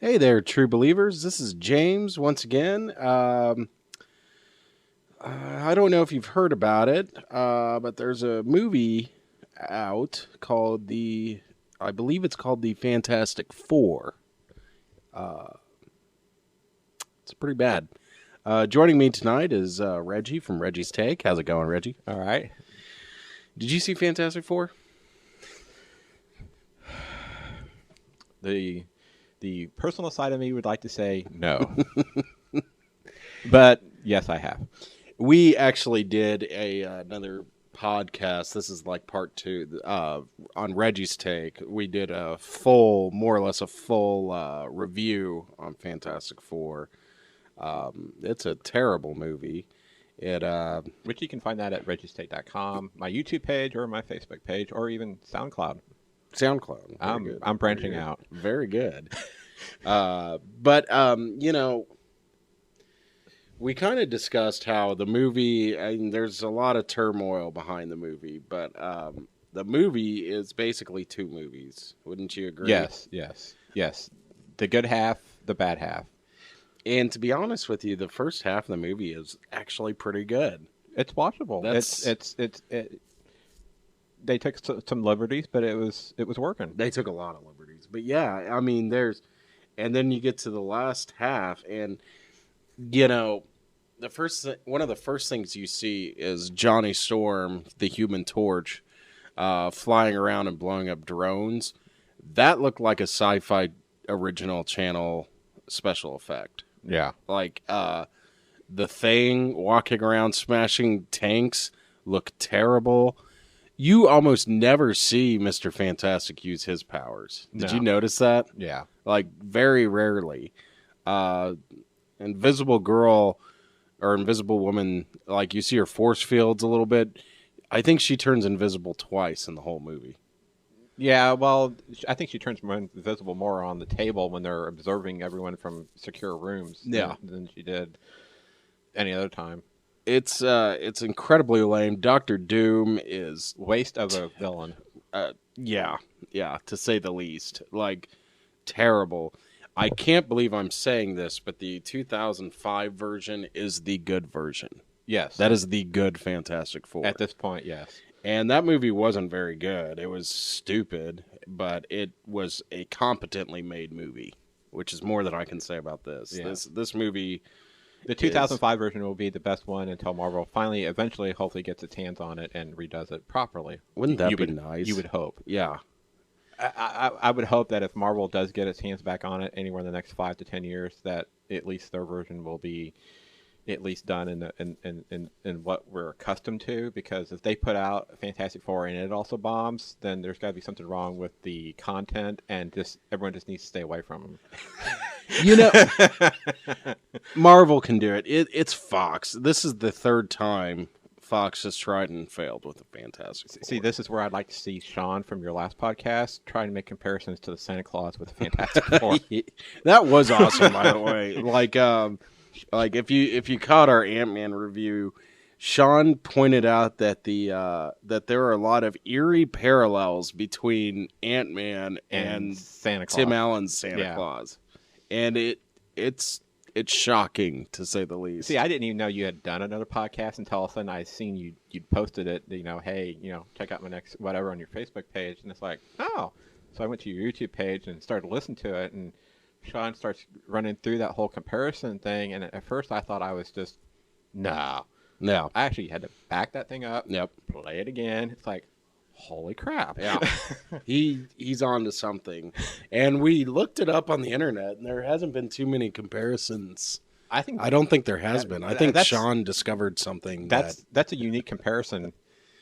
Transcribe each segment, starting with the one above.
Hey there, true believers. This is James once again. I don't know if you've heard about it, but there's a movie out called I believe it's called the Fantastic Four. It's pretty bad. Joining me tonight is Reggie from Reggie's Take. How's it going, Reggie? All right. Did you see Fantastic Four? The personal side of me would like to say no. But yes, I have. We actually did another podcast. This is like part 2 on Reggie's Take. We did more or less a full review on Fantastic Four. It's a terrible movie. Which you can find that at regiestake.com, my YouTube page or my Facebook page, or even SoundCloud. SoundCloud. I'm branching out. Very good. But we kind of discussed how the movie, there's a lot of turmoil behind the movie, but the movie is basically 2 movies. Wouldn't you agree? Yes. The good half, the bad half. And to be honest with you, the first half of the movie is actually pretty good. It's watchable. They took some liberties, but it was working. They took a lot of liberties. But yeah, I mean, and then you get to the last half, and one of the first things you see is Johnny Storm, the Human Torch, flying around and blowing up drones. That looked like a sci-fi original channel special effect. Yeah. Like the Thing walking around smashing tanks looked terrible. You almost never see Mr. Fantastic use his powers. Did you notice that? Yeah. Like, very rarely. Invisible Girl or Invisible Woman, like, you see her force fields a little bit. I think she turns invisible twice in the whole movie. Yeah, well, I think she turns invisible more on the table when they're observing everyone from secure rooms than she did any other time. It's incredibly lame. Dr. Doom is waste of a villain. Yeah, to say the least. Like, terrible. I can't believe I'm saying this, but the 2005 version is the good version. Yes. That is the good Fantastic Four. At this point, yes. And that movie wasn't very good. It was stupid, but it was a competently made movie, which is more than I can say about this. Yeah. This movie... The 2005 version will be the best one until Marvel finally, eventually, hopefully gets its hands on it and redoes it properly. Wouldn't that be nice? You would hope. Yeah. I would hope that if Marvel does get its hands back on it anywhere in the next 5 to 10 years, that at least their version will be at least done in what we're accustomed to. Because if they put out Fantastic Four and it also bombs, then there's got to be something wrong with the content, and everyone just needs to stay away from them. Marvel can do it. It's Fox. This is the 3rd time Fox has tried and failed with the Fantastic Four. See, this is where I'd like to see Sean from your last podcast try to make comparisons to the Santa Claus with the Fantastic Four. That was awesome, by the way. Like if you caught our Ant-Man review, Sean pointed out that that there are a lot of eerie parallels between Ant-Man and Santa Claus. Tim Allen's Santa Claus, and it's shocking to say the least. See, I didn't even know you had done another podcast until all of a sudden I seen you'd posted it. Hey, check out my next whatever on your Facebook page, and it's like, oh. So I went to your YouTube page and started listening to it, and Sean starts running through that whole comparison thing, and at first I thought I was just, no. I actually had to back that thing up, play it again. It's like, holy crap. Yeah. He's on to something. And we looked it up on the internet, and there hasn't been too many comparisons. I don't think there has been. I think Sean discovered something. That's a unique comparison.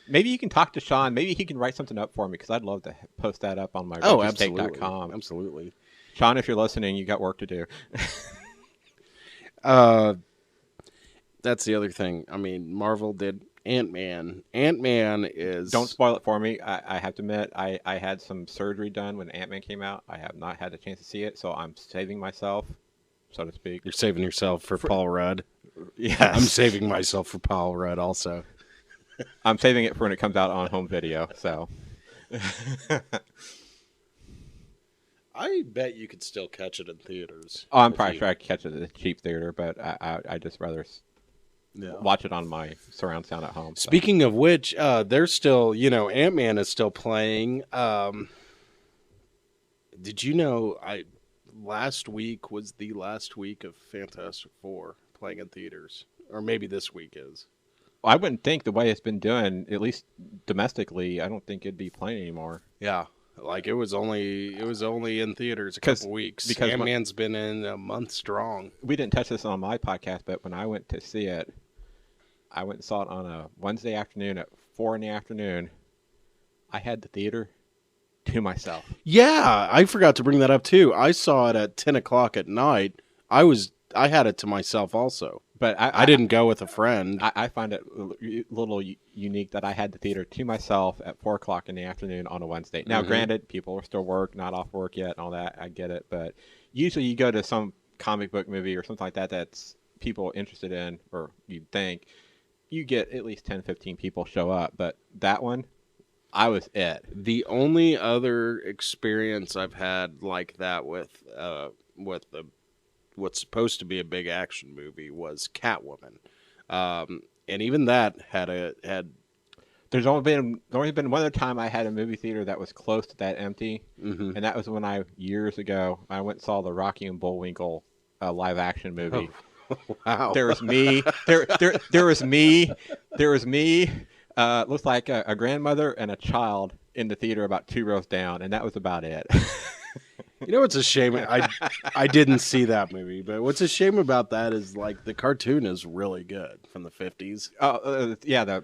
Maybe you can talk to Sean. Maybe he can write something up for me, because I'd love to post that up on my regiestake.com. Absolutely. Sean, if you're listening, you got work to do. That's the other thing. I mean, Marvel did Ant-Man. Ant-Man is... Don't spoil it for me. I have to admit, I had some surgery done when Ant-Man came out. I have not had a chance to see it, so I'm saving myself, so to speak. You're saving yourself for Paul Rudd? Yes. I'm saving myself for Paul Rudd also. I'm saving it for when it comes out on home video, so... I bet you could still catch it in theaters. Oh, I'm if probably you- sure I could catch it at a cheap theater, but I just rather Yeah. watch it on my surround sound at home. So. Speaking of which, there's still, Ant-Man is still playing. Did you know last week was the last week of Fantastic Four playing in theaters? Or maybe this week is. I wouldn't think the way it's been doing, at least domestically, I don't think it'd be playing anymore. Yeah. Like it was only in theaters a couple weeks. Because Ant-Man's been in a month strong. We didn't touch this on my podcast, but when I went to see it, I went and saw it on a Wednesday afternoon at 4 p.m. I had the theater to myself. Yeah, I forgot to bring that up too. I saw it at 10 o'clock at night. I had it to myself also. But I didn't go with a friend. I find it a little unique that I had the theater to myself at 4 o'clock in the afternoon on a Wednesday. Now, granted, people are still not off work yet and all that. I get it. But usually you go to some comic book movie or something like that that's people interested in, or you'd think, you get at least 10, 15 people show up. But that one, I was it. The only other experience I've had like that with what's supposed to be a big action movie was Catwoman, and even that had. There's only been one other time I had a movie theater that was close to that empty, and that was when years ago I went and saw the Rocky and Bullwinkle live action movie. Oh, wow! There was me. There was me. Looked like a grandmother and a child in the theater about 2 rows down, and that was about it. You know what's a shame? I didn't see that movie, but what's a shame about that is like the cartoon is really good from the 50s. Yeah,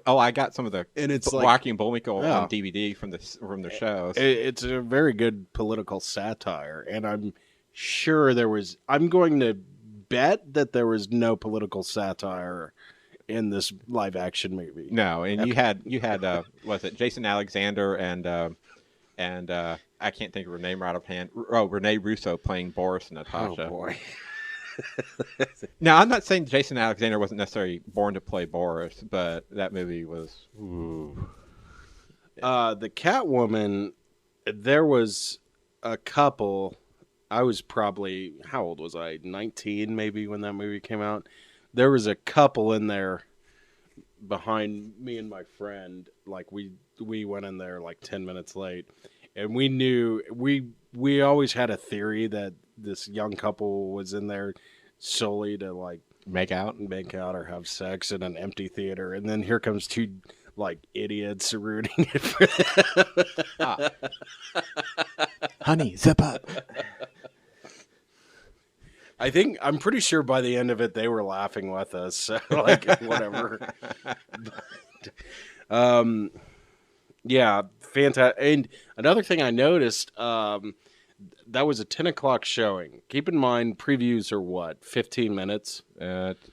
I got some of the And it's Rocky and Bullwinkle Yeah. on DVD from the shows. It's a very good political satire, and I'm sure I'm going to bet that there was no political satire in this live action movie. No, and you had was it Jason Alexander and I can't think of her name right offhand. Oh, Renee Russo playing Boris and Natasha. Oh boy. Now, I'm not saying Jason Alexander wasn't necessarily born to play Boris, but that movie was. Ooh. The Catwoman, there was a couple. I was probably, how old was I? 19 maybe when that movie came out. There was a couple in there behind me and my friend. Like we went in there like 10 minutes late, and we knew we always had a theory that this young couple was in there solely to like Make out or have sex in an empty theater, and then here comes two like idiots rooting it for them. Honey, zip up. I'm pretty sure by the end of it they were laughing with us. So, like whatever. Yeah, fantastic. And another thing I noticed, that was a 10 o'clock showing. Keep in mind, previews are what, 15 minutes? The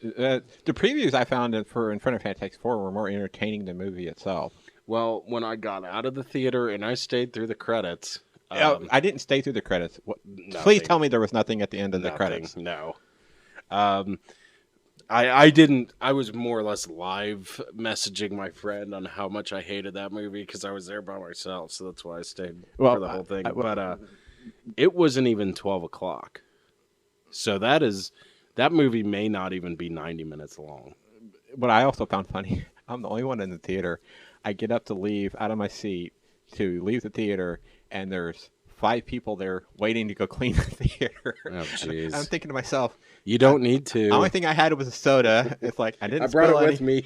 previews I found in front of Fantastic Four were more entertaining than the movie itself. Well, when I got out of the theater and I stayed through the credits. I didn't stay through the credits. Please tell me there was nothing at the end of the credits. No. I didn't. I was more or less live messaging my friend on how much I hated that movie because I was there by myself. So that's why I stayed for the whole thing. But it wasn't even 12 o'clock. So that movie may not even be 90 minutes long. What I also found funny, I'm the only one in the theater. I get up to leave out of my seat to leave the theater, and there's 5 people there waiting to go clean the theater. Oh, jeez. I'm thinking to myself, you don't need to. The only thing I had was a soda. It's like I didn't. I brought it spill with me.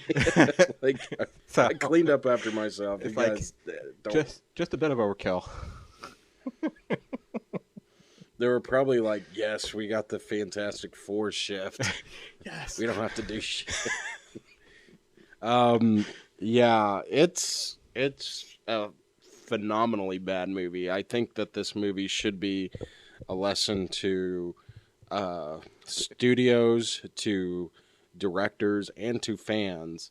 Like, So- I cleaned up after myself. It's You like, guys, don't. just a bit of overkill. They were probably like, "Yes, we got the Fantastic Four shift. Yes. We don't have to do shit." Yeah, it's a phenomenally bad movie. I think that this movie should be a lesson to studios, to directors, and to fans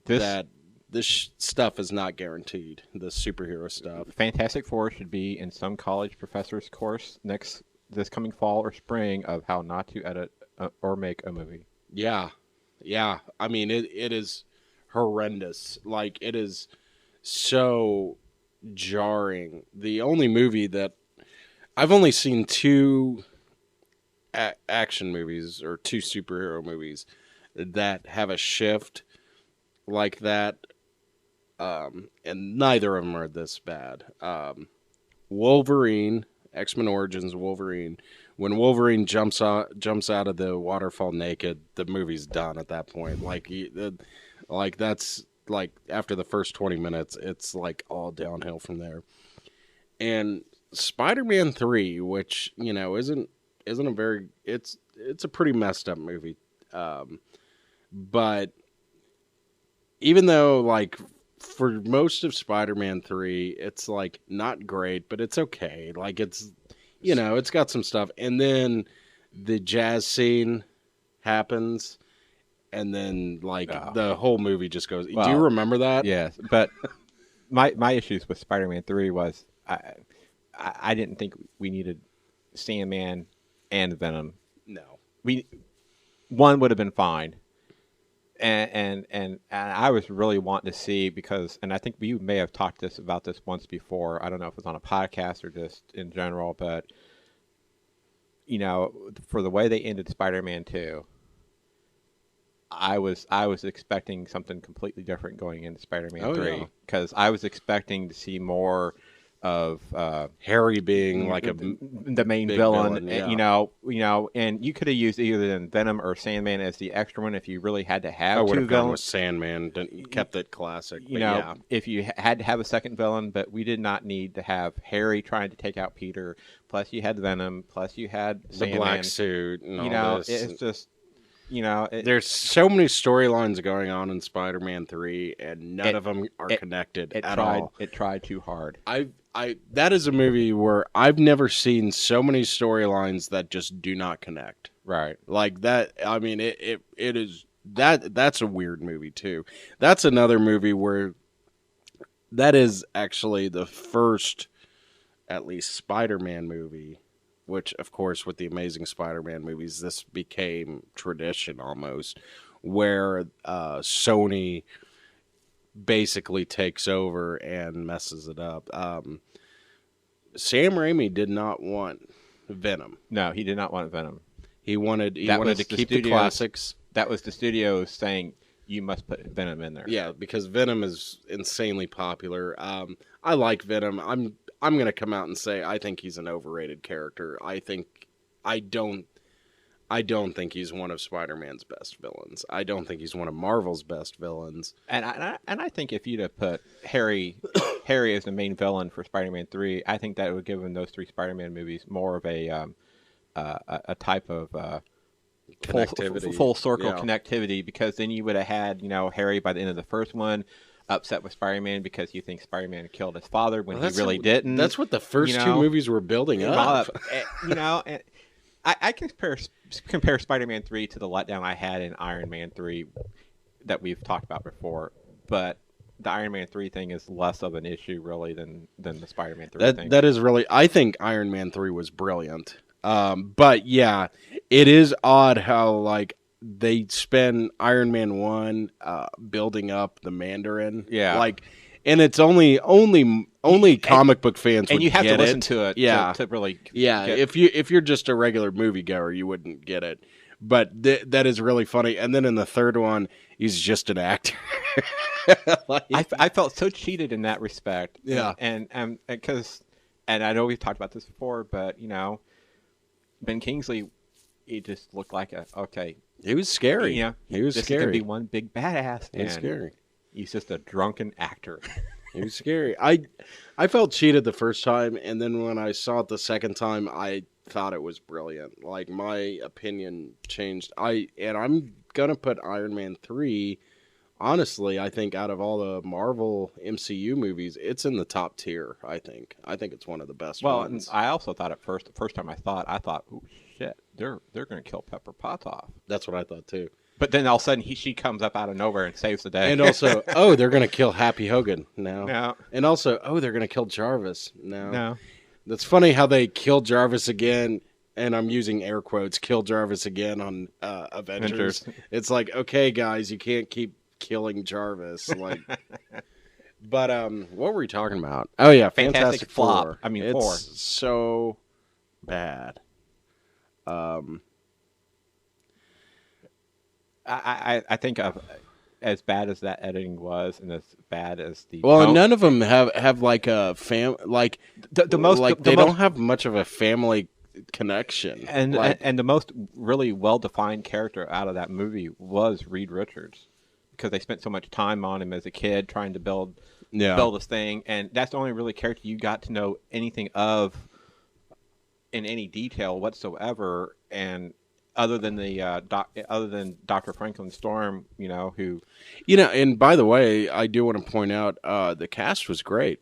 that this stuff is not guaranteed. The superhero stuff. Fantastic Four should be in some college professor's course this coming fall or spring of how not to edit or make a movie. Yeah. I mean, it is horrendous. Like, it is so jarring. The only movie that I've only seen two action movies or two superhero movies that have a shift like that, and neither of them are this bad. Wolverine, X-Men Origins Wolverine. When Wolverine jumps out of the waterfall naked, the movie's done at that point. Like that's like after the first 20 minutes, it's like all downhill from there. And Spider-Man 3, which, isn't a very it's a pretty messed up movie. But even though like for most of Spider-Man 3, it's like not great, but it's okay. Like it's it's got some stuff. And then the jazz scene happens, and then like the whole movie just goes. Do you remember that? Yes, but my issues with Spider-Man 3 was I didn't think we needed Sandman and Venom. No, one would have been fine. And I was really wanting to see because, and I think we may have talked about this once before. I don't know if it was on a podcast or just in general, but for the way they ended Spider-Man 2, I was expecting something completely different going into Spider-Man 3 because I was expecting to see more of Harry being like the main villain, yeah. And you could have used either Venom or Sandman as the extra one if you really had to have two villains. With Sandman, kept it classic. If you had to have a second villain, but we did not need to have Harry trying to take out Peter. Plus, you had Venom. Plus, you had the Sandman. black suit. And all this. It's just. There's so many storylines going on in Spider-Man 3, and none of them are connected at all. It tried too hard. That is a movie where I've never seen so many storylines that just do not connect. Right. Like that. I mean, it is that's a weird movie too. That's another movie where that is actually the first, at least, Spider-Man movie. Which, of course, with the Amazing Spider-Man movies, this became tradition almost, where Sony basically takes over and messes it up. Sam Raimi did not want Venom. No, he did not want Venom. He wanted to keep the classics. That was the studio saying, you must put Venom in there. Yeah, because Venom is insanely popular. I like Venom. I'm going to come out and say I think he's an overrated character. I don't think he's one of Spider-Man's best villains. I don't think he's one of Marvel's best villains. And I think if you'd have put Harry as the main villain for Spider-Man 3, I think that would give him those three Spider-Man movies more of a type of connectivity, full circle connectivity, because then you would have had Harry by the end of the first one upset with Spider-Man because you think Spider-Man killed his father when he really didn't. That's what the first two movies were building up. And I compare Spider-Man 3 to the letdown I had in Iron Man 3 that we've talked about before, but the Iron Man 3 thing is less of an issue really than the Spider-Man 3 thing. That is really, I think Iron Man 3 was brilliant. But yeah, it is odd how like they spend Iron Man 1 building up the Mandarin. Yeah. Like, and it's only comic book fans would get it. And you have to listen to it to really get it. If you're just a regular moviegoer, you wouldn't get it. But that is really funny. And then in the third one, he's just an actor. I felt so cheated in that respect. Yeah. And I know we've talked about this before, but Ben Kingsley, he just looked like he was scary. He was this scary. Is gonna be one big badass. He was scary. He's just a drunken actor. He was scary. I felt cheated the first time, and then when I saw it the second time, I thought it was brilliant. Like, my opinion changed. I'm gonna put Iron Man 3. Honestly, I think out of all the Marvel MCU movies, it's in the top tier. I think it's one of the best ones. I also thought the first time I thought, oh shit, they're gonna kill Pepper Potts off. That's what I thought too. But then all of a sudden she comes up out of nowhere and saves the day. And also, they're gonna kill Happy Hogan now. No. And also, they're gonna kill Jarvis now. No. That's funny how they killed Jarvis again. And I'm using air quotes, kill Jarvis again on Avengers. It's like, okay, guys, you can't keep killing Jarvis. Like, but what were we talking about? Oh yeah, Fantastic Four. Flop. I mean, 4. So bad. I think of as bad as that editing was, and as bad as the Well, tone, none of them have like a the most like the they most, don't have much of a family connection. and Like, and the most really well defined character out of that movie was Reed Richards, because they spent so much time on him as a kid trying to build this thing, and that's the only really character you got to know anything of in any detail whatsoever, and other than other than Dr. Franklin Storm, who, and by the way, I do want to point out the cast was great.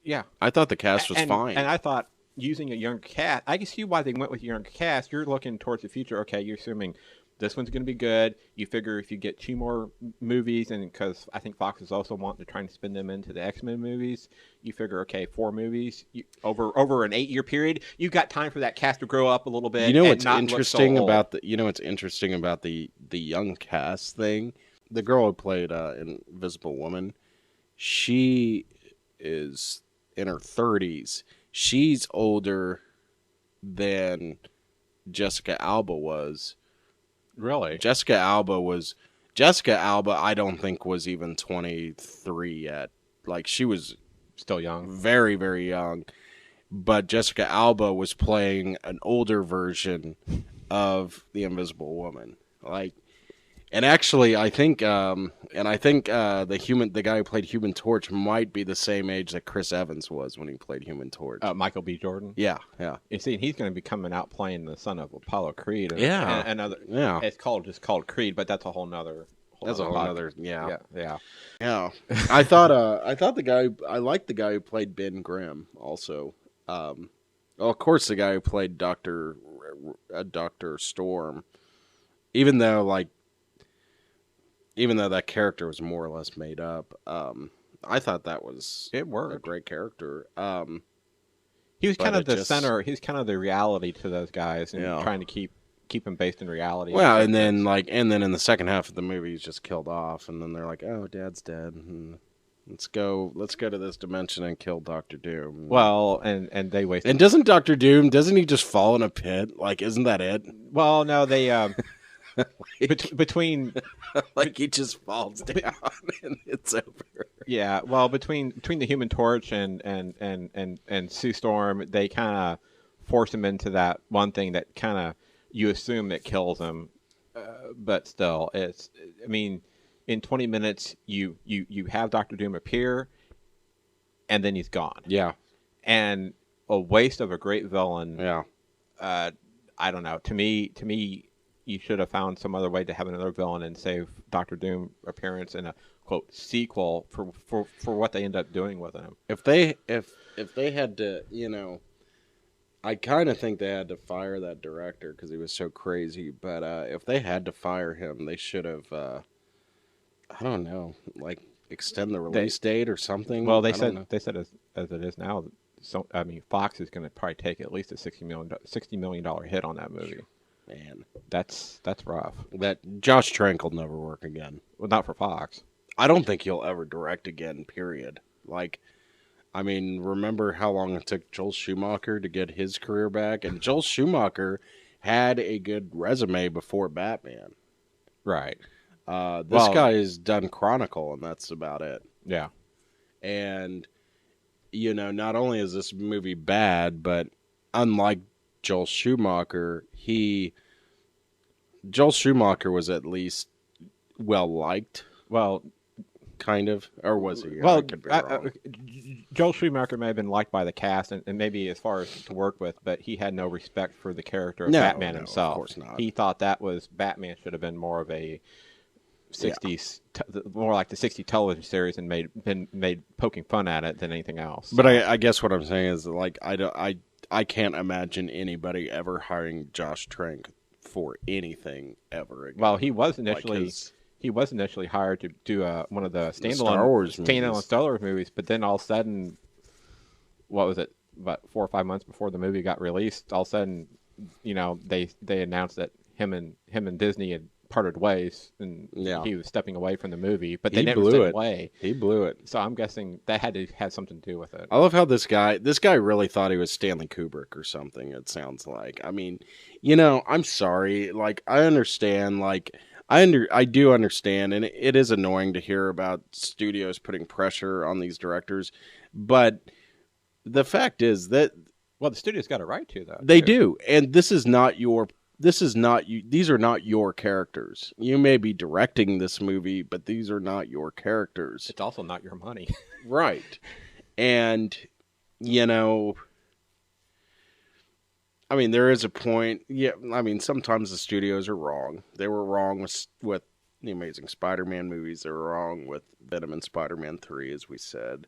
yeah, I thought the cast was fine. and I thought using a younger cast, I can see why they went with a younger cast. You're looking towards the future. Okay, you're assuming this one's going to be good. You figure if you get 2 more movies, and because I think Fox is also wanting to try and spin them into the X-Men movies, you figure, okay, 4 movies over an 8-year period, you've got time for that cast to grow up a little bit. What's interesting about what's interesting about the young cast thing? The girl who played Invisible Woman, she is in her 30s. She's older than Jessica Alba was. Really? Jessica Alba, I don't think was even 23 yet. Like, she was Still young. very, very young. But Jessica Alba was playing an older version of the Invisible Woman. Like, and actually, I think, the guy who played Human Torch might be the same age that Chris Evans was when he played Human Torch. Michael B. Jordan. Yeah. You see, he's going to be coming out playing the son of Apollo Creed. Yeah. It's just called Creed, but that's a whole nother. Yeah. I liked the guy who played Ben Grimm also. Well, of course, the guy who played Dr. Storm, even though that character was more or less made up, I thought that was it worked. A great character. He was kind of the center. He's kind of the reality to those guys, and trying to keep them based in reality. Well, and then in the second half of the movie, he's just killed off, and then they're like, "Oh, Dad's dead. Let's go to this dimension and kill Dr. Doom." Well, and they wasted. And doesn't he just fall in a pit? Like, isn't that it? Well, no, they between he just falls down and it's over. Yeah, well, between the Human Torch and Sue Storm, they kind of force him into that one thing that kind of you assume that kills him, but still, in 20 minutes you have Dr. Doom appear, and then he's gone. Yeah, and a waste of a great villain. Yeah, I don't know. To me, you should have found some other way to have another villain and save Dr. Doom appearance in a quote sequel for what they end up doing with him. If they had to, I kind of think they had to fire that director because he was so crazy. But if they had to fire him, they should have, I don't know, like extend the release date or something. Well, they said as it is now. So Fox is going to probably take at least a $60 million hit on that movie. Man, that's rough. That Josh Trank will never work again. Well, not for Fox. I don't think he'll ever direct again. Period. Remember how long it took Joel Schumacher to get his career back? And Joel Schumacher had a good resume before Batman. Right. This guy has done Chronicle, and that's about it. Yeah. And, not only is this movie bad, but unlike Joel Schumacher, Joel Schumacher was at least well-liked. Well, kind of, or was he? Well, Joel Schumacher may have been liked by the cast and maybe as far as to work with, but he had no respect for the character of Batman himself. Of course not. He thought Batman should have been more of a 60s, more like the 60 television series, and been made poking fun at it than anything else. But I guess what I'm saying is I can't imagine anybody ever hiring Josh Trank for anything ever again. Well, he was initially hired to do one of the standalone Star Wars movies, but then all of a sudden, what was it? About 4 or 5 months before the movie got released, all of a sudden, they announced that him and Disney had parted ways, and Yeah. he was stepping away from the movie, but they He never blew stepped it. away. He blew it. So I'm guessing that had to have something to do with it. I love how this guy really thought he was Stanley Kubrick or something, it sounds like. I mean, I'm sorry. Like, I understand. Like, I do understand, and it is annoying to hear about studios putting pressure on these directors. But the fact is that Well, the studio's got a right to, though. they too. do, and this is not you. These are not your characters. You may be directing this movie, but these are not your characters. It's also not your money. Right. And, I mean, there is a point. Yeah, I mean, sometimes the studios are wrong. They were wrong with the Amazing Spider-Man movies. They were wrong with Venom and Spider-Man 3, as we said.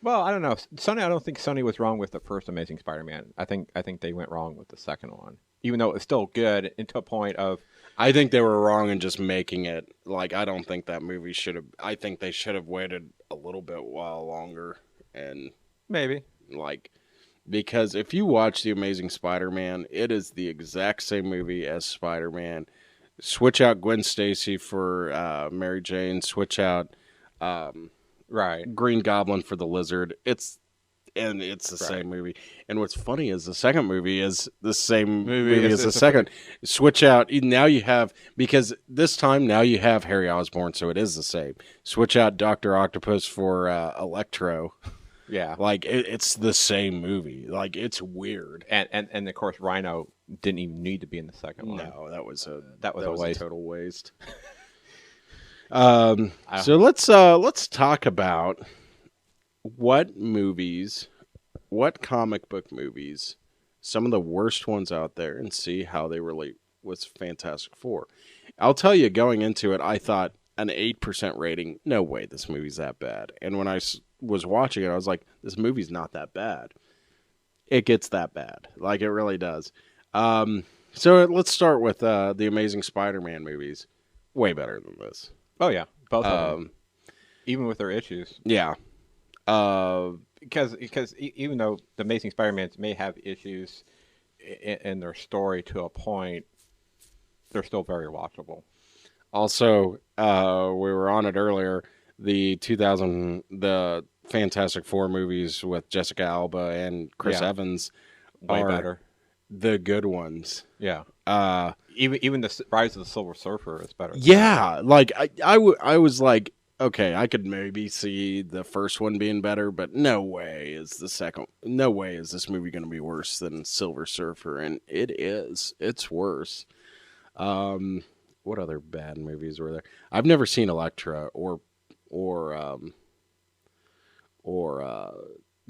Well, I don't know. I don't think Sony was wrong with the first Amazing Spider-Man. I think they went wrong with the second one, even though it was still good to a point of. I think they were wrong in just making it. Like, I don't think that movie should have. I think they should have waited a little bit while longer, and Maybe. Because if you watch The Amazing Spider-Man, it is the exact same movie as Spider-Man. Switch out Gwen Stacy for Mary Jane. Switch out Right. Green Goblin for the Lizard. It's the same movie. And what's funny is the second movie is the same movie as the second. Switch out. Now you have, because this time now you have Harry Osborn, so it is the same. Switch out Dr. Octopus for Electro. Yeah. Like, it's the same movie. Like, it's weird. And of course, Rhino didn't even need to be in the second one. No, that was a waste. total waste. So let's talk about what comic book movies, some of the worst ones out there, and see how they relate with Fantastic Four. I'll tell you, going into it, I thought an 8% rating. No way, this movie's that bad. And when I was watching it, I was like, this movie's not that bad. It gets that bad. Like, it really does. So let's start with the Amazing Spider-Man movies. Way better than this. Oh, yeah. Both of them. Even with their issues. Yeah. Because even though the Amazing Spider-Man may have issues in their story to a point, they're still very watchable. Also, we were on it earlier, the Fantastic Four movies with Jessica Alba and Chris Evans Way are better. the good ones. Yeah. Even the Rise of the Silver Surfer is better. Yeah, like I was like, okay, I could maybe see the first one being better, but no way is this movie going to be worse than Silver Surfer, and it is. It's worse. What other bad movies were there? I've never seen Elektra or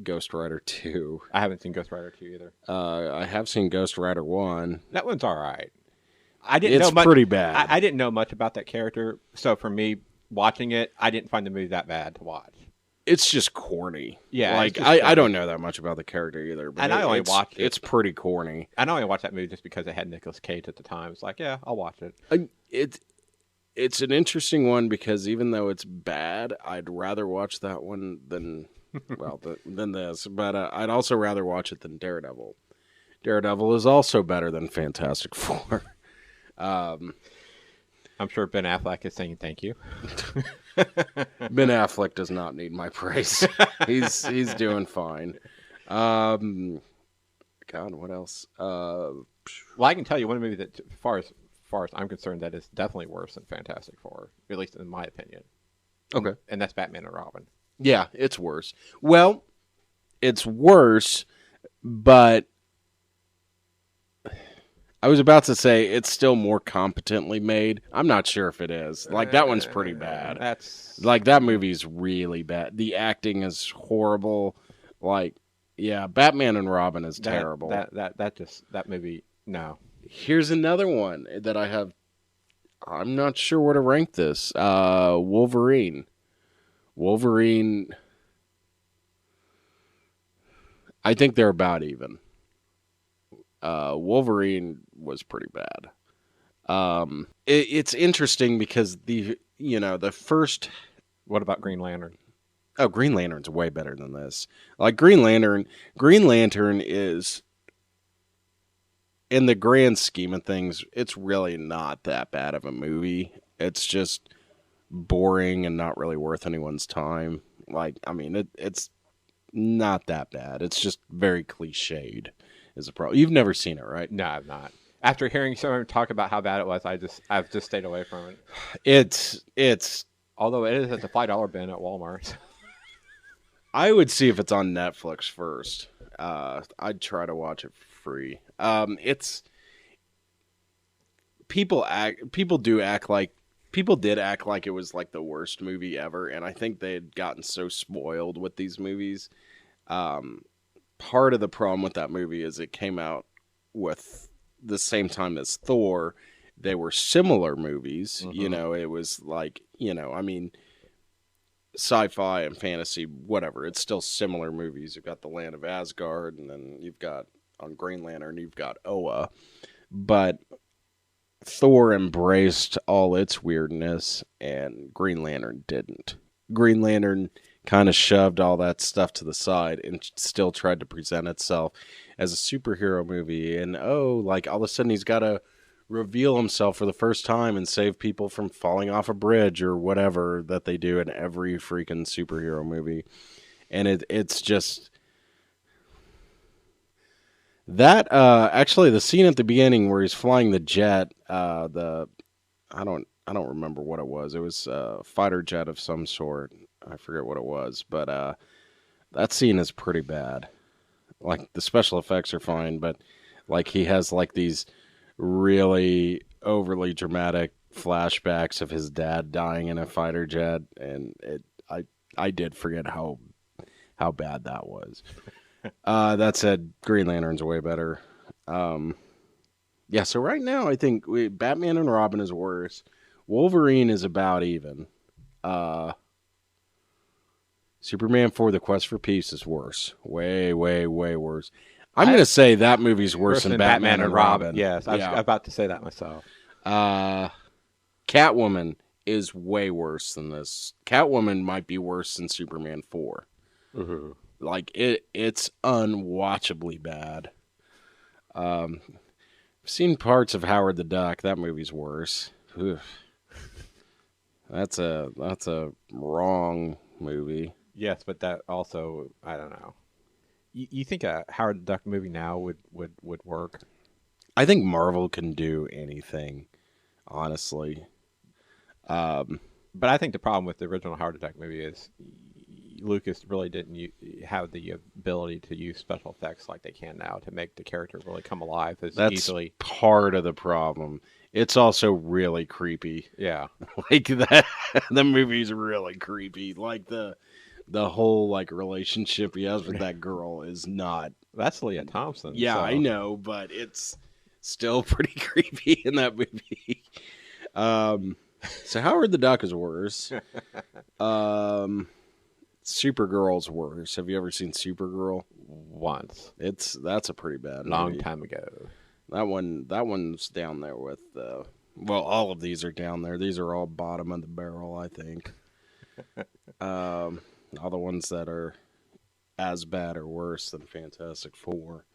Ghost Rider 2. I haven't seen Ghost Rider 2 either. I have seen Ghost Rider 1. That one's all right. It's pretty bad. I didn't know much about that character, so for me, watching it, I didn't find the movie that bad to watch. It's just corny. Yeah. Like, I don't know that much about the character either. But and I only watched it. It's pretty corny. And I only watched that movie just because it had Nicolas Cage at the time. It's like, yeah, I'll watch it. It's an interesting one because even though it's bad, I'd rather watch that one than than this. But I'd also rather watch it than Daredevil. Daredevil is also better than Fantastic Four. I'm sure Ben Affleck is saying thank you. Ben Affleck does not need my praise. He's doing fine. God, what else? Well, I can tell you one movie that, as far as I'm concerned, that is definitely worse than Fantastic Four, at least in my opinion. Okay. And that's Batman and Robin. Yeah, it's worse. Well, it's worse, but I was about to say it's still more competently made. I'm not sure if it is. Like, that one's pretty bad. That movie's really bad. The acting is horrible. Like, yeah, Batman and Robin is terrible. That movie, no. Here's another one that I have. I'm not sure where to rank this. Wolverine. I think they're about even. Wolverine was pretty bad. It's interesting because the first. What about Green Lantern? Oh, Green Lantern's way better than this. Like, Green Lantern is in the grand scheme of things, it's really not that bad of a movie. It's just boring and not really worth anyone's time. Like, I mean, it's not that bad. It's just very cliched is a problem. You've never seen it, right? No, I've not. After hearing someone talk about how bad it was, I've just stayed away from it. It's Although it is at the $5 bin at Walmart. I would see if it's on Netflix first. I'd try to watch it free. It's people did act like it was like the worst movie ever, and I think they had gotten so spoiled with these movies. Part of the problem with that movie is it came out with the same time as Thor. They were similar movies. Mm-hmm. It was like, I mean, sci-fi and fantasy, whatever. It's still similar movies. You've got the Land of Asgard, and then you've got on Green Lantern, you've got Oa. But Thor embraced all its weirdness, and Green Lantern didn't. Green Lantern kind of shoved all that stuff to the side and still tried to present itself as a superhero movie. And like all of a sudden he's got to reveal himself for the first time and save people from falling off a bridge or whatever that they do in every freaking superhero movie. And it's just that actually the scene at the beginning where he's flying the jet, I don't remember what it was. It was a fighter jet of some sort. I forget what it was, but that scene is pretty bad. Like the special effects are fine, but like he has like these really overly dramatic flashbacks of his dad dying in a fighter jet, and I did forget how bad that was. That said, Green Lantern's way better. Yeah, so right now I think Batman and Robin is worse. Wolverine is about even. Superman 4: The Quest for Peace is worse. Way, way, way worse. I'm going to say that movie's worse than Batman and Robin. Yes, I was about to say that myself. Catwoman is way worse than this. Catwoman might be worse than Superman 4. Mm-hmm. Like, it's unwatchably bad. I've seen parts of Howard the Duck. That movie's worse. Oof. That's a wrong movie. Yes, but that also, I don't know. You think a Howard the Duck movie now would work? I think Marvel can do anything, honestly. But I think the problem with the original Howard the Duck movie is Lucas really didn't have the ability to use special effects like they can now to make the character really come alive That's easily. Part of the problem. It's also really creepy. Yeah. Like that, the movie's really creepy. Like the whole like relationship he has with that girl is not. That's Leah Thompson. Yeah, so. I know, but it's still pretty creepy in that movie. So Howard the Duck is worse. Supergirl's worse. Have you ever seen Supergirl? Once. That's a pretty bad movie. Long time ago. That one's down there with well, all of these are down there. These are all bottom of the barrel, I think. All the ones that are as bad or worse than Fantastic Four.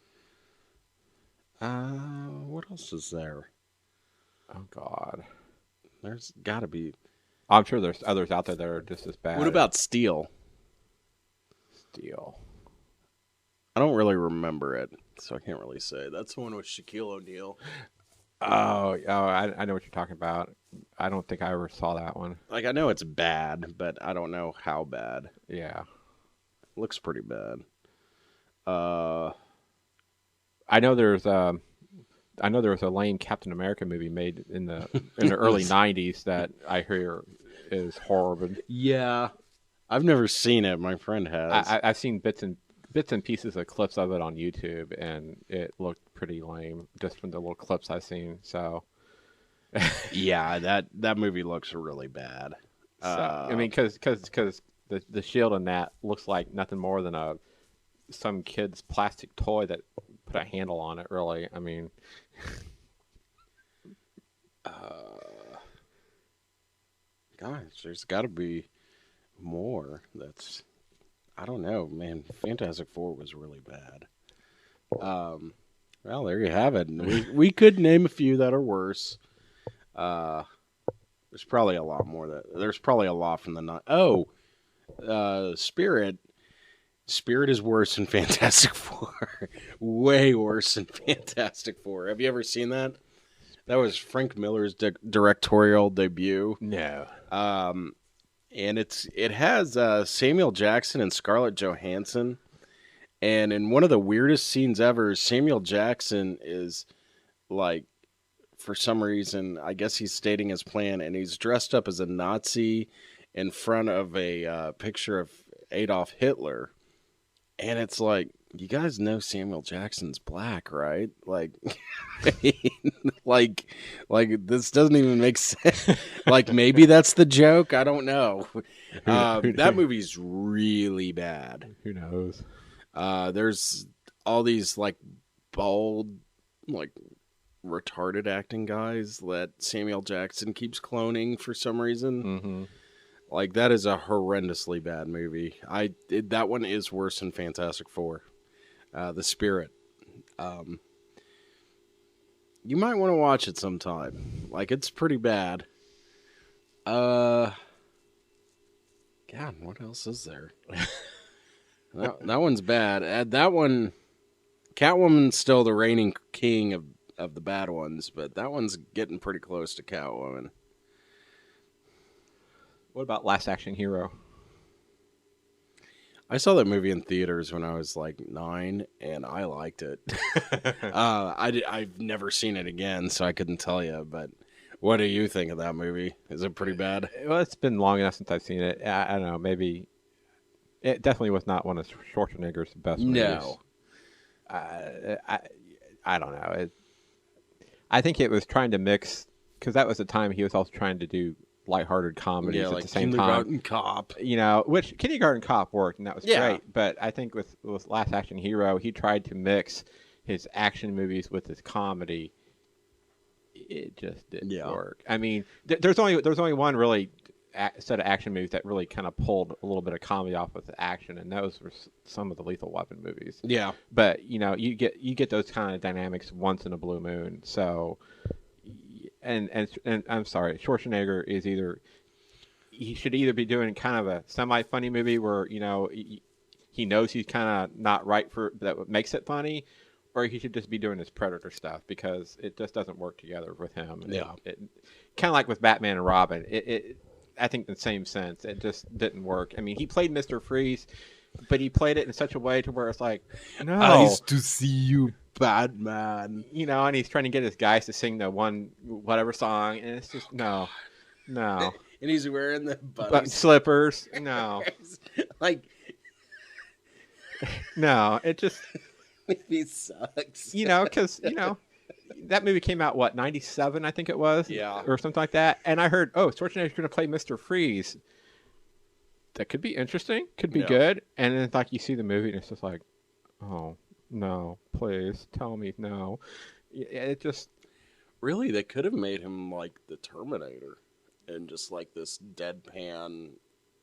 What else is there? Oh God. There's got to be. I'm sure there's others out there that are just as bad. What about Steel? Steel? I don't really remember it, so I can't really say. That's the one with Shaquille O'Neal. Oh, I know what you're talking about. I don't think I ever saw that one. Like, I know it's bad, but I don't know how bad. Yeah. Looks pretty bad. I know there was a lame Captain America movie made in the early '90s that I hear is horrible. Yeah, I've never seen it. My friend has. I've seen bits and pieces of clips of it on YouTube, and it looked pretty lame just from the little clips I've seen. So, yeah, that movie looks really bad. I mean, because the shield in that looks like nothing more than some kid's plastic toy that put a handle on it. Really, I mean, gosh, there's got to be more. I don't know, man. Fantastic Four was really bad. Well, there you have it. We could name a few that are worse. There's probably a lot more there's probably a lot from the night. Oh, Spirit. Spirit is worse than Fantastic Four. Way worse than Fantastic Four. Have you ever seen that? That was Frank Miller's directorial debut. No. And it has Samuel Jackson and Scarlett Johansson. And in one of the weirdest scenes ever, Samuel Jackson is like, for some reason, I guess he's stating his plan, and he's dressed up as a Nazi in front of a picture of Adolf Hitler. And it's like, you guys know Samuel Jackson's black, right? Like, like this doesn't even make sense. Like, maybe that's the joke. I don't know. That movie's really bad. Who knows? There's all these like bald, like retarded acting guys that Samuel Jackson keeps cloning for some reason. Mm-hmm. Like, that is a horrendously bad movie. That one is worse than Fantastic Four. The Spirit. You might want to watch it sometime. Like, it's pretty bad. God, what else is there? that one's bad. That one, Catwoman's still the reigning king of the bad ones, but that one's getting pretty close to Catwoman. What about Last Action Hero? I saw that movie in theaters when I was like 9, and I liked it. I've never seen it again, so I couldn't tell you. But what do you think of that movie? Is it pretty bad? Well, it's been long enough since I've seen it. I don't know. Maybe it definitely was not one of Schwarzenegger's best movies. No. I don't know. I think it was trying to mix, because that was the time he was also trying to do lighthearted comedies at the same time. Kindergarten Cop. You know, which Kindergarten Cop worked, and that was great. But I think with Last Action Hero, he tried to mix his action movies with his comedy. It just didn't work. I mean, there's only one really set of action movies that really kind of pulled a little bit of comedy off with the action, and those were some of the Lethal Weapon movies. Yeah. But you know, you get those kind of dynamics once in a blue moon. So. And I'm sorry, Schwarzenegger is he should either be doing kind of a semi-funny movie where, you know, he knows he's kind of not right for that makes it funny, or he should just be doing his Predator stuff, because it just doesn't work together with him. Yeah. It kind of like with Batman and Robin. I think in the same sense, it just didn't work. I mean, he played Mr. Freeze, but he played it in such a way to where it's like, no. Nice to see you, Batman. You know, and he's trying to get his guys to sing the one whatever song, and it's just no. And he's wearing the slippers. No, like no. It just he sucks. You know, because you know that movie came out 97, I think it was, or something like that. And I heard, Schwarzenegger's going to play Mr. Freeze. That could be interesting. Could be good. And then like you see the movie, and it's just like, oh. No, please tell me no. It just really, they could have made him like the Terminator, and just like this deadpan,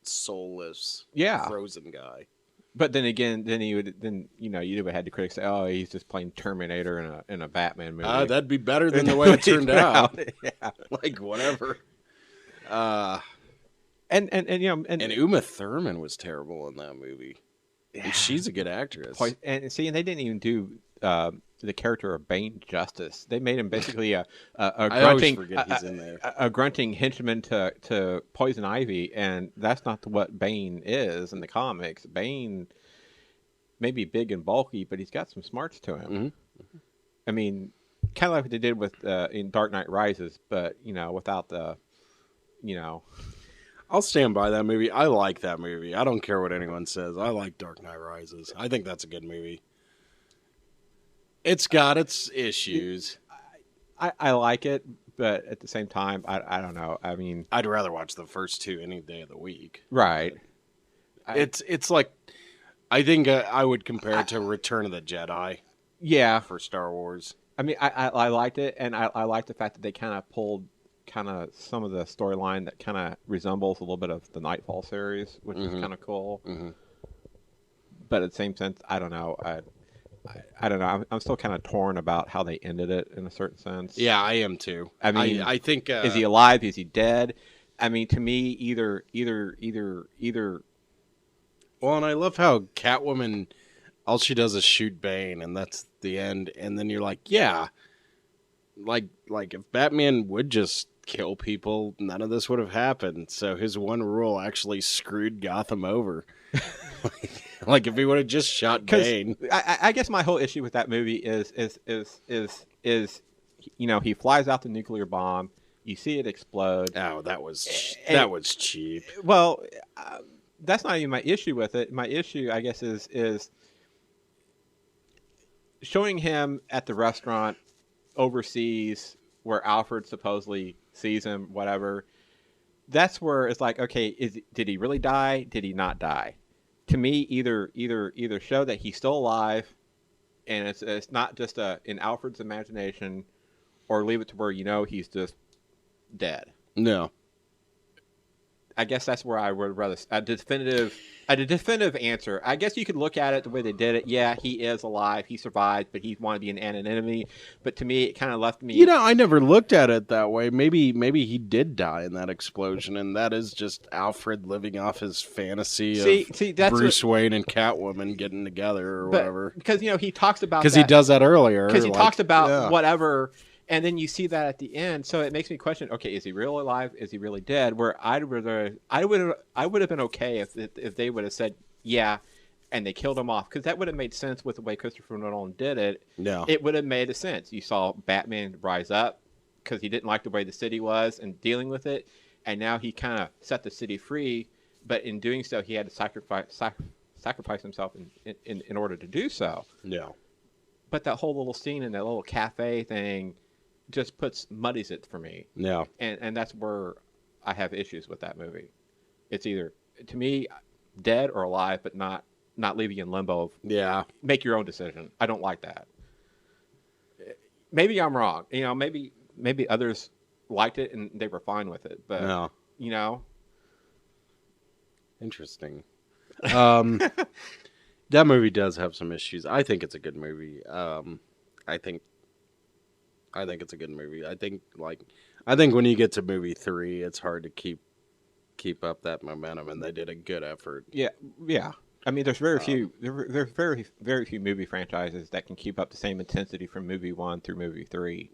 soulless, frozen guy. But then again, you'd have had the critics say, "Oh, he's just playing Terminator in a Batman movie." That'd be better than the way it turned out. Yeah, like whatever. And Uma Thurman was terrible in that movie. Yeah. She's a good actress. And they didn't even do the character of Bane justice. They made him basically a grunting. I forget he's in there. A grunting henchman to Poison Ivy, and that's not what Bane is in the comics. Bane may be big and bulky, but he's got some smarts to him. Mm-hmm. I mean, kind of like what they did with in Dark Knight Rises, but without the, I'll stand by that movie. I like that movie. I don't care what anyone says. I like Dark Knight Rises. I think that's a good movie. It's got its issues. I like it, but at the same time, I don't know. I mean, I'd rather watch the first two any day of the week. Right. It's like, I think I would compare it to Return of the Jedi. Yeah. For Star Wars. I mean, I liked it, and I liked the fact that they kind of pulled some of the storyline that kind of resembles a little bit of the Nightfall series, which is kind of cool. Mm-hmm. But at the same sense, I don't know. I don't know. I'm still kind of torn about how they ended it in a certain sense. Yeah, I am too. I mean, I think is he alive? Is he dead? I mean, to me, either. Well, and I love how Catwoman, all she does is shoot Bane, and that's the end. And then you're like, yeah, like if Batman would just kill people, none of this would have happened. So his one rule actually screwed Gotham over. Like if he would have just shot Bane. I guess my whole issue with that movie is he flies out the nuclear bomb. You see it explode. Oh, that was cheap. Well, that's not even my issue with it. My issue, I guess, is showing him at the restaurant overseas where Alfred supposedly sees him, whatever. That's where it's like, okay, did he really die? Did he not die? To me, either show that he's still alive, and it's not just in Alfred's imagination, or leave it to where he's just dead. No. I guess that's where I would rather a definitive answer. I guess you could look at it the way they did it. Yeah, he is alive. He survived, but he wanted to be an anonymity. But to me, it kind of left me. I never looked at it that way. Maybe he did die in that explosion, and that is just Alfred living off his fantasy of that's Bruce Wayne and Catwoman getting together or whatever. Because he talks about he does that earlier. Because he talks about whatever. And then you see that at the end, so it makes me question: okay, is he really alive? Is he really dead? Where I would have been okay if they would have said yeah, and they killed him off, because that would have made sense with the way Christopher Nolan did it. No, it would have made a sense. You saw Batman rise up because he didn't like the way the city was and dealing with it, and now he kind of set the city free. But in doing so, he had to sacrifice himself in order to do so. Yeah. But that whole little scene in that little cafe thing just muddies it for me. Yeah. And that's where I have issues with that movie. It's either, to me, dead or alive, but not leaving you in limbo. Make your own decision. I don't like that. Maybe I'm wrong. Maybe others liked it and they were fine with it. But no. Interesting. That movie does have some issues. I think it's a good movie. I think it's a good movie. I think when you get to movie 3, it's hard to keep up that momentum, and they did a good effort. Yeah. I mean, there's very few. There's very few movie franchises that can keep up the same intensity from movie 1 through movie 3,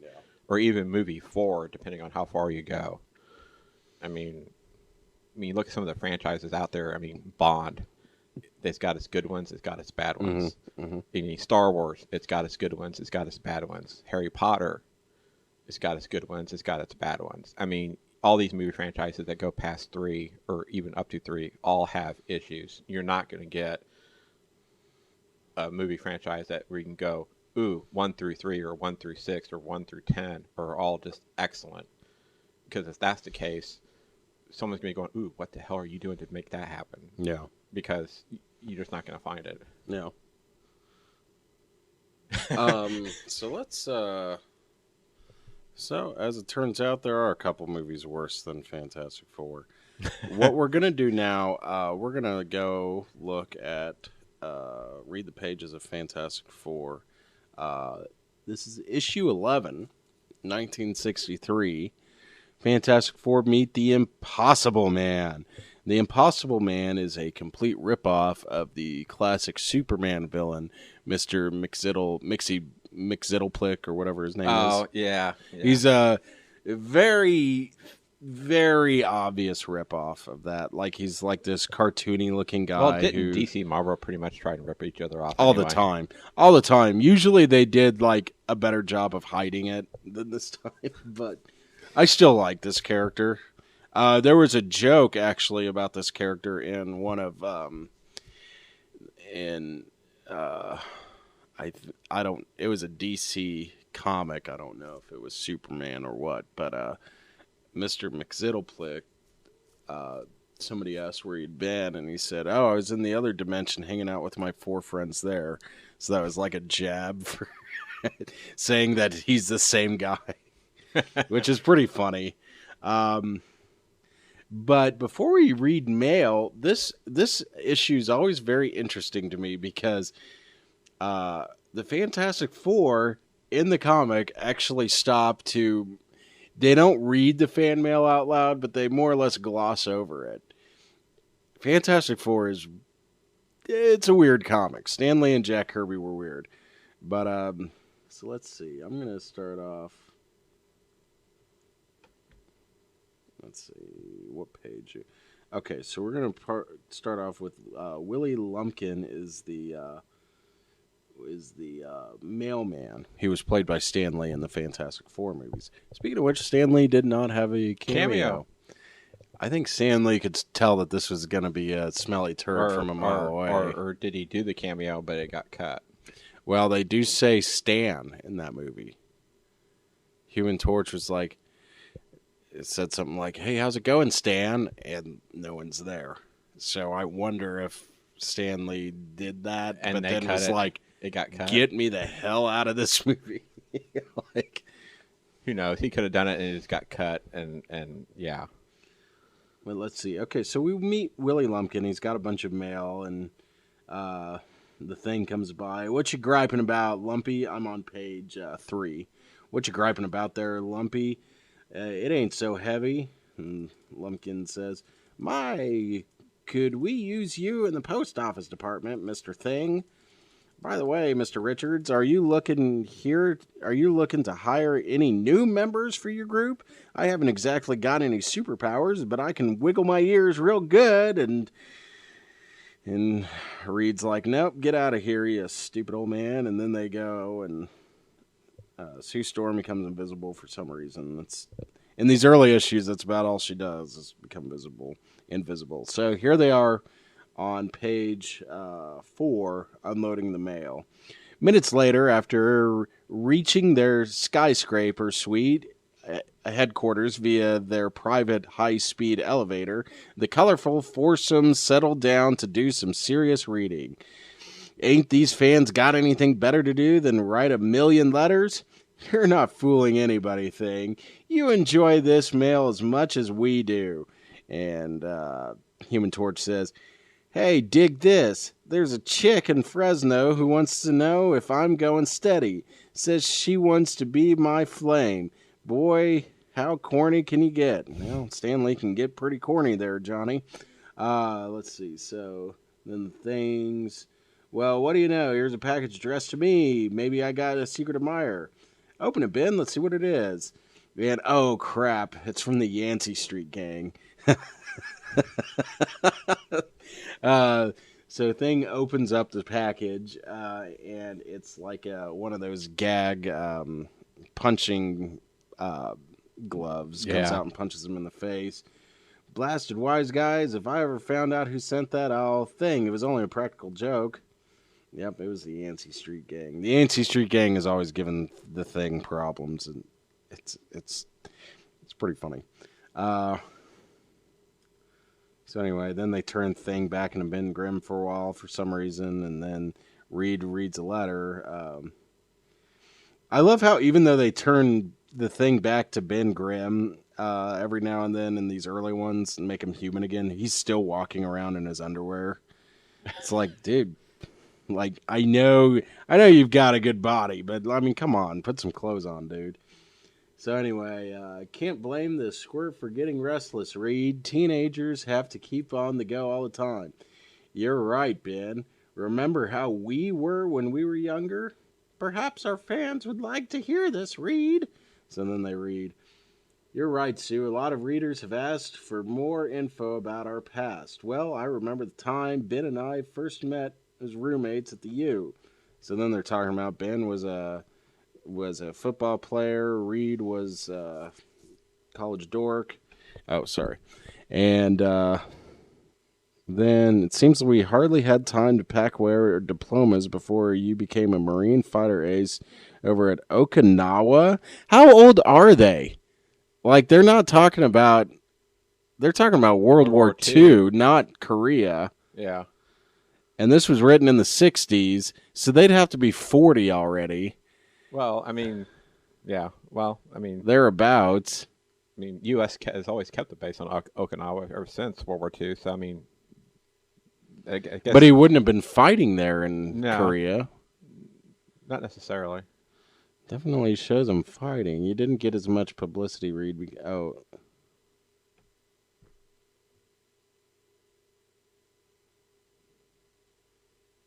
or even movie 4, depending on how far you go. I mean, look at some of the franchises out there. I mean, Bond. It's got its good ones. It's got its bad ones. Mm-hmm. Star Wars. It's got its good ones. It's got its bad ones. Harry Potter. It's got its good ones. It's got its bad ones. I mean, all these movie franchises that go past 3 or even up to 3 all have issues. You're not going to get a movie franchise where you can go, 1 through 3 or 1 through 6 or 1 through 10 are all just excellent. Because if that's the case, someone's going to be going, what the hell are you doing to make that happen? Yeah. Because you're just not going to find it. No. So let's. So as it turns out, there are a couple movies worse than Fantastic Four. What we're gonna do now, we're gonna go look at, read the pages of Fantastic Four. This is issue 11, 1963. Fantastic Four meet the Impossible Man. The Impossible Man is a complete ripoff of the classic Superman villain, Mr. McZiddleplick, or whatever his name is. Oh, yeah. He's a very, very obvious ripoff of that. Like, he's like this cartoony-looking guy. Well, didn't DC and Marvel pretty much try to rip each other off all the time? All the time. Usually they did, like, a better job of hiding it than this time, but I still like this character. There was a joke actually about this character in one of it was a DC comic. I don't know if it was Superman or what, but Mr. McZiddleplick, somebody asked where he'd been, and he said, I was in the other dimension hanging out with my 4 friends there. So that was like a jab for saying that he's the same guy, which is pretty funny. But before we read mail, this issue is always very interesting to me because the Fantastic Four in the comic actually stop to. They don't read the fan mail out loud, but they more or less gloss over it. Fantastic Four it's a weird comic. Stan Lee and Jack Kirby were weird. But, so let's see. I'm going to start off. Let's see. What page? Okay, so we're going to start off with Willie Lumpkin is the mailman. He was played by Stan Lee in the Fantastic Four movies. Speaking of which, Stan Lee did not have a cameo. I think Stan Lee could tell that this was going to be a smelly turd from a mile away. Or did he do the cameo, but it got cut? Well, they do say Stan in that movie. Human Torch was like, it said something like, "Hey, how's it going, Stan?" And no one's there. So I wonder if Stan Lee did that, and but then was like, it got cut. Get me the hell out of this movie. Like, who knows? He could have done it and it just got cut, and yeah. Well, let's see. Okay, so we meet Willie Lumpkin. He's got a bunch of mail, and the thing comes by. What you griping about, Lumpy? I'm on page 3. What you griping about there, Lumpy? It ain't so heavy. And Lumpkin says, "My, could we use you in the post office department, Mr. Thing? By the way, Mr. Richards, are you looking to hire any new members for your group? I haven't exactly got any superpowers, but I can wiggle my ears real good." And Reed's like, "Nope, get out of here, you stupid old man." And then they go, and Sue Storm becomes invisible for some reason. In these early issues, that's about all she does is become invisible. So here they are on page 4, unloading the mail. Minutes later, after reaching their skyscraper suite headquarters via their private high-speed elevator, the colorful foursome settled down to do some serious reading. Ain't these fans got anything better to do than write 1,000,000 letters? You're not fooling anybody, Thing. You enjoy this mail as much as we do. And Human Torch says, "Hey, dig this. There's a chick in Fresno who wants to know if I'm going steady. Says she wants to be my flame. Boy, how corny can you get?" Well, Stan Lee can get pretty corny there, Johnny. Let's see. So then the things. "Well, what do you know? Here's a package addressed to me. Maybe I got a secret admirer. Open it, Ben. Let's see what it is." And oh, crap. It's from the Yancey Street Gang. So Thing opens up the package, and it's like one of those gag punching gloves. Comes out and punches him in the face. "Blasted wise guys, if I ever found out who sent that, I'll think it was only a practical joke." Yep, it was the Yancey Street Gang. The Yancey Street Gang has always given the Thing problems, and it's pretty funny. So anyway, then they turn Thing back into Ben Grimm for a while for some reason, and then Reed reads a letter. I love how even though they turn the Thing back to Ben Grimm every now and then in these early ones and make him human again, he's still walking around in his underwear. It's like, dude, like I know you've got a good body, but I mean, come on, put some clothes on, dude. So anyway, can't blame the squirt for getting restless, Reed. Teenagers have to keep on the go all the time. You're right, Ben. Remember how we were when we were younger? Perhaps our fans would like to hear this, Reed. So then they read, "You're right, Sue. A lot of readers have asked for more info about our past. Well, I remember the time Ben and I first met as roommates at the U." So then they're talking about Ben was a football player. Reed was a college dork. Oh, sorry. And then it seems we hardly had time to pack away our diplomas before you became a Marine fighter ace over at Okinawa. How old are they? Like, they're talking about World War II, not Korea. Yeah. And this was written in the 60s, so they'd have to be 40 already. Well, I mean, yeah. Well, I mean, thereabouts. I mean, U.S. has always kept the base on Okinawa ever since World War II. So I mean, I guess. But he wouldn't have been fighting there in Korea. Not necessarily. Definitely shows them fighting. You didn't get as much publicity, Reed. Oh.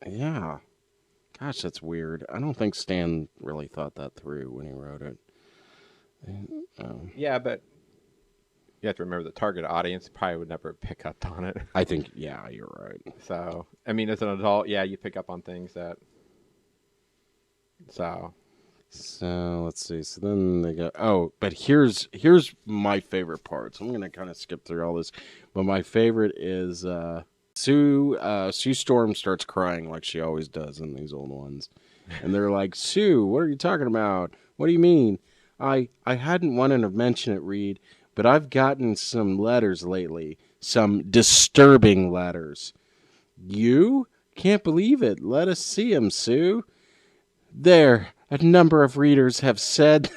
Yeah. Gosh, that's weird. I don't think Stan really thought that through when he wrote it. Yeah, but you have to remember the target audience probably would never pick up on it. I think, yeah, you're right. So, I mean, as an adult, yeah, you pick up on things that. So let's see. So then they go. Oh, but here's my favorite part. So I'm gonna kind of skip through all this, but my favorite is Sue Storm starts crying like she always does in these old ones, and they're like, Sue, what are you talking about? What do you mean? I hadn't wanted to mention it, Reed, but I've gotten some letters lately, some disturbing letters. You can't believe it. Let us see 'em, Sue. There, a number of readers have said.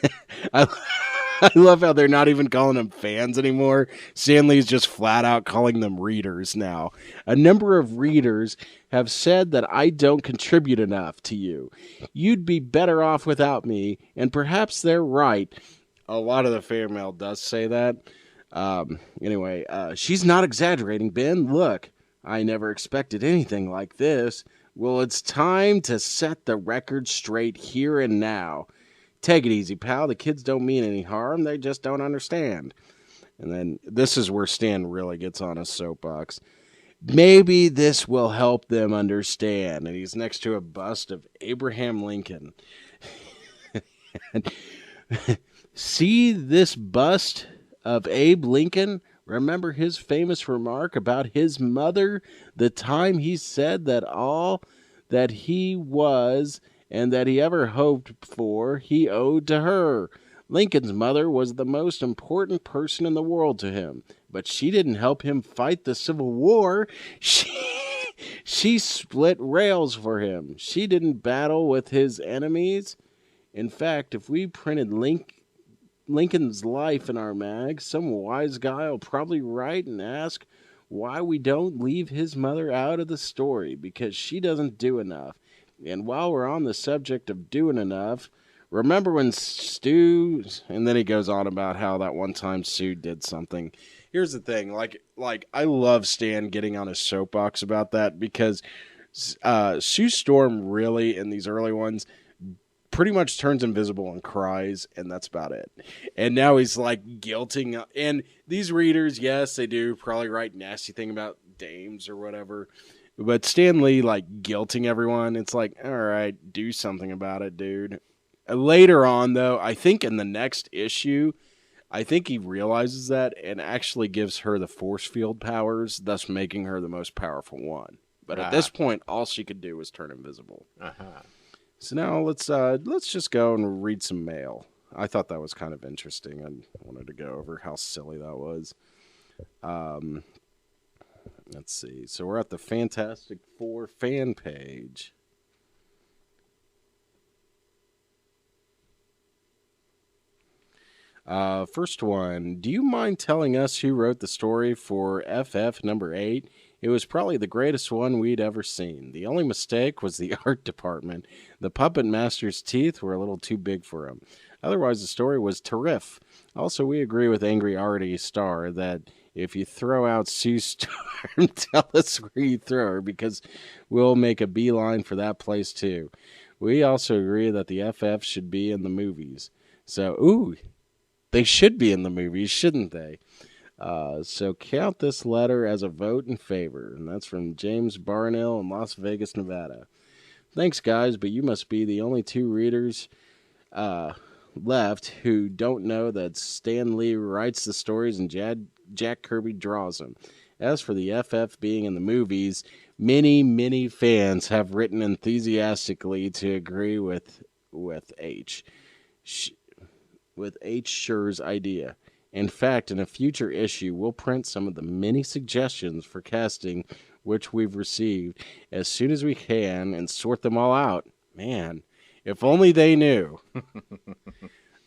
I, I love how they're not even calling them fans anymore. Stanley's just flat out calling them readers now. A number of readers have said that I don't contribute enough to you. You'd be better off without me, and perhaps they're right. A lot of the fan mail does say that. Anyway, she's not exaggerating, Ben. Look, I never expected anything like this. Well, it's time to set the record straight here and now. Take it easy, pal. The kids don't mean any harm. They just don't understand. And then this is where Stan really gets on his soapbox. Maybe this will help them understand. And he's next to a bust of Abraham Lincoln. See this bust of Abe Lincoln? Remember his famous remark about his mother, the time he said that all that he was and that he ever hoped for he owed to her. Lincoln's mother was the most important person in the world to him, but she didn't help him fight the Civil War. She split rails for him. She didn't battle with his enemies. In fact, if we printed Lincoln's life in our mag, some wise guy will probably write and ask why we don't leave his mother out of the story, because she doesn't do enough. And while we're on the subject of doing enough, remember when Stu... And then he goes on about how that one time Sue did something. Here's the thing, like I love Stan getting on his soapbox about that, because Sue Storm really, in these early ones, pretty much turns invisible and cries, and that's about it. And now he's like guilting, and these readers, yes, they do probably write nasty thing about dames or whatever, but Stan Lee like guilting everyone. It's like, all right, do something about it, dude. Later on, though, I think in the next issue, I think he realizes that and actually gives her the force field powers, thus making her the most powerful one. But at this point, all she could do was turn invisible. So now let's just go and read some mail. I thought that was kind of interesting. I wanted to go over how silly that was. Let's see. So we're at the Fant4stic Four fan page. First one. Do you mind telling us who wrote the story for FF number 8? It was probably the greatest one we'd ever seen. The only mistake was the art department. The puppet master's teeth were a little too big for him. Otherwise, the story was terrific. Also, we agree with Angry Artie Star that if you throw out Sue Storm, tell us where you throw her, because we'll make a beeline for that place too. We also agree that the FF should be in the movies. So, they should be in the movies, shouldn't they? So count this letter as a vote in favor. And that's from James Barnell in Las Vegas, Nevada. Thanks, guys, but you must be the only two readers left who don't know that Stan Lee writes the stories and Jack Kirby draws them. As for the FF being in the movies, many fans have written enthusiastically to agree with H. With H. Schure's idea. In fact, in a future issue, we'll print some of the many suggestions for casting which we've received as soon as we can and sort them all out. Man, if only they knew.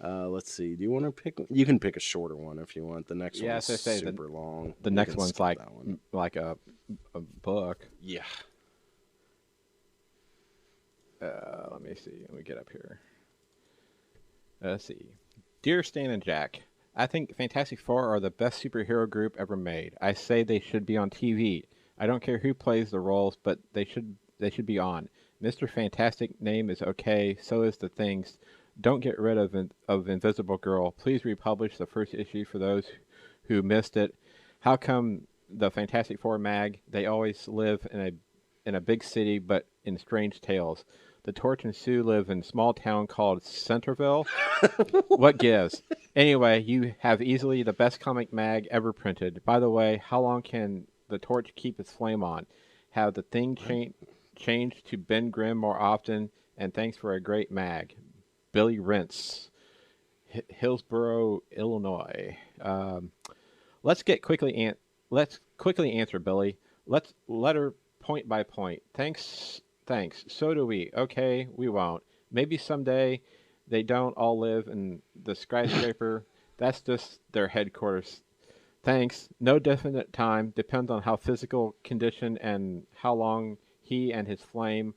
Let's see. Do you want to pick? You can pick a shorter one if you want. The next one's super long. The next one's like a book. Yeah. Let me see. Let me get up here. Let's see. Dear Stan and Jack, I think Fantastic Four are the best superhero group ever made. I say they should be on TV. I don't care who plays the roles, but they should be on. Mr. Fantastic name is okay, so is the things. Don't get rid of Invisible Girl. Please republish the first issue for those who missed it. How come the Fantastic Four mag, they always live in a big city but in strange tales? The Torch and Sue live in a small town called Centerville. What gives? Anyway, you have easily the best comic mag ever printed. By the way, how long can the Torch keep its flame on? Have the thing changed to Ben Grimm more often? And thanks for a great mag. Billy Rentz, Hillsboro, Illinois. Let's quickly answer, Billy. Let's letter point by point. Thanks. So do we. Okay, we won't. Maybe someday they don't all live in the skyscraper. That's just their headquarters. Thanks. No definite time. Depends on how physical condition and how long he and his flame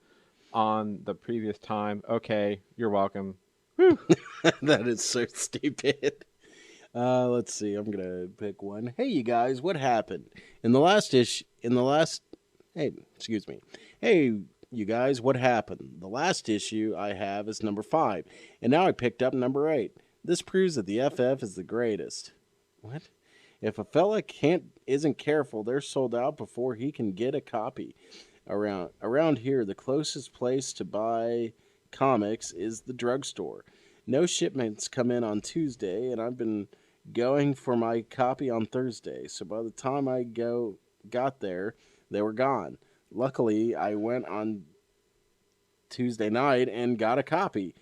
on the previous time. Okay, you're welcome. Whew. That is so stupid. Let's see. I'm gonna pick one. Hey, you guys, what happened Hey, excuse me. Hey, you guys, what happened? The last issue I have is number 5, and now I picked up number 8. This proves that the FF is the greatest. What? If a fella isn't careful, they're sold out before he can get a copy. Around here, the closest place to buy comics is the drugstore. No shipments come in on Tuesday, and I've been going for my copy on Thursday. So by the time I got there, they were gone. Luckily, I went on Tuesday night and got a copy.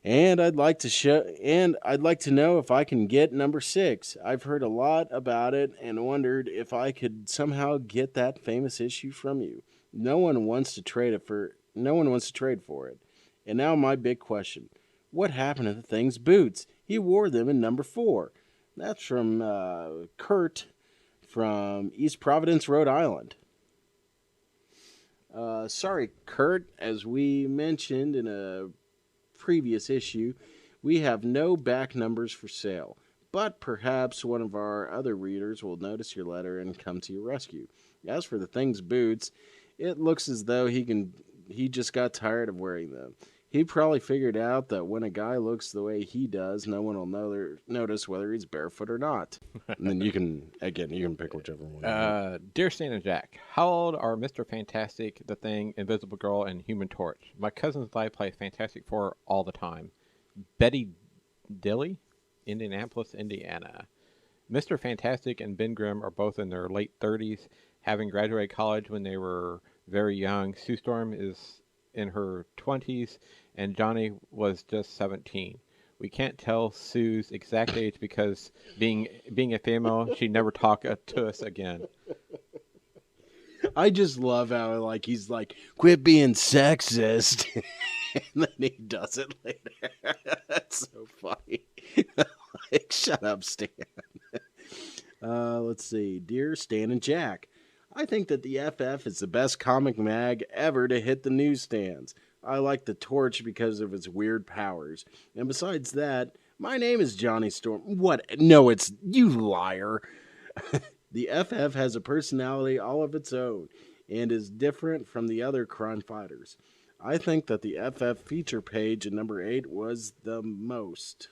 And I'd like to know if I can get number 6. I've heard a lot about it and wondered if I could somehow get that famous issue from you. No one wants to trade for it. And now my big question. What happened to the thing's boots? He wore them in number 4. That's from Kurt from East Providence, Rhode Island. Sorry, Kurt, as we mentioned in a previous issue, we have no back numbers for sale, but perhaps one of our other readers will notice your letter and come to your rescue. As for the thing's boots, it looks as though he just got tired of wearing them. He probably figured out that when a guy looks the way he does, no one will notice whether he's barefoot or not. And then you can pick whichever one. Dear Stan and Jack, how old are Mr. Fantastic, The Thing, Invisible Girl, and Human Torch? My cousins and I play Fantastic Four all the time. Betty Dilly, Indianapolis, Indiana. Mr. Fantastic and Ben Grimm are both in their late 30s, having graduated college when they were very young. Sue Storm is in her 20s, and Johnny was just 17. We can't tell Sue's exact age because being a female, she'd never talk to us again. I just love how he's like, quit being sexist, and then he does it later. That's so funny. Shut up, Stan. Let's see. Dear Stan and Jack, I think that the FF is the best comic mag ever to hit the newsstands. I like the Torch because of its weird powers. And besides that, my name is Johnny Storm. What? No, it's... You liar. The FF has a personality all of its own and is different from the other crime fighters. I think that the FF feature page in number 8 was the most.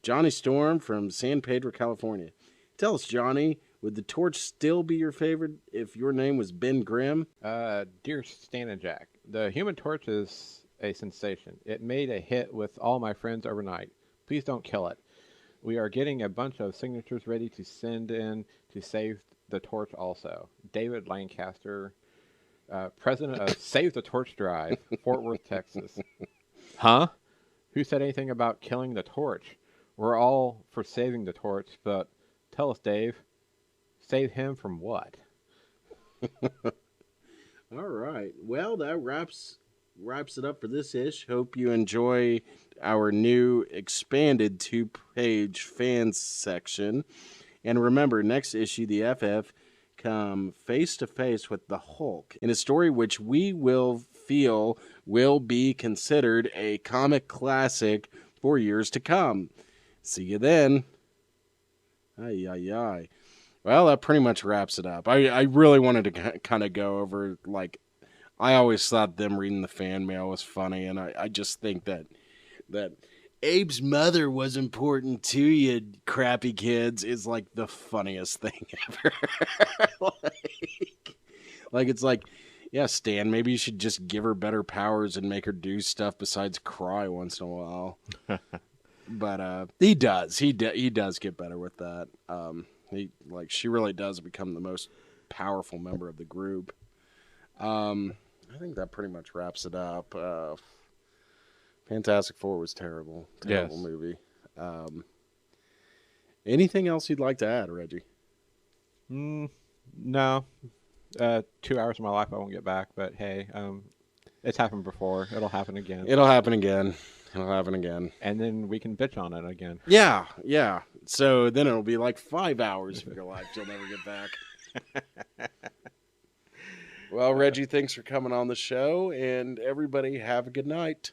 Johnny Storm from San Pedro, California. Tell us, Johnny, would the Torch still be your favorite if your name was Ben Grimm? Dear Stan and Jack, the Human Torch is a sensation. It made a hit with all my friends overnight. Please don't kill it. We are getting a bunch of signatures ready to send in to save the Torch also. David Lancaster, president of Save the Torch Drive, Fort Worth, Texas. Huh? Who said anything about killing the Torch? We're all for saving the Torch, but tell us, Dave, save him from what? All right. Well, that wraps it up for this ish. Hope you enjoy our new expanded 2-page fans section. And remember, next issue, the FF come face to face with the Hulk in a story which we will feel will be considered a comic classic for years to come. See you then. Ay, ay, ay. Well, that pretty much wraps it up. I really wanted to kind of go over, like, I always thought them reading the fan mail was funny, and I just think that Abe's mother was important to you, crappy kids, is like the funniest thing ever. like, it's like, yeah, Stan, maybe you should just give her better powers and make her do stuff besides cry once in a while. But he does. He does get better with that. She really does become the most powerful member of the group. I think that pretty much wraps it up. Fantastic Four was terrible. Terrible movie. Anything else you'd like to add, Reggie? No. 2 hours of my life I won't get back, but hey, it's happened before. It'll happen again. It'll happen again. And then we can bitch on it again. Yeah. So then it'll be like 5 hours of your life you'll never get back. Well, Reggie, thanks for coming on the show, and everybody have a good night.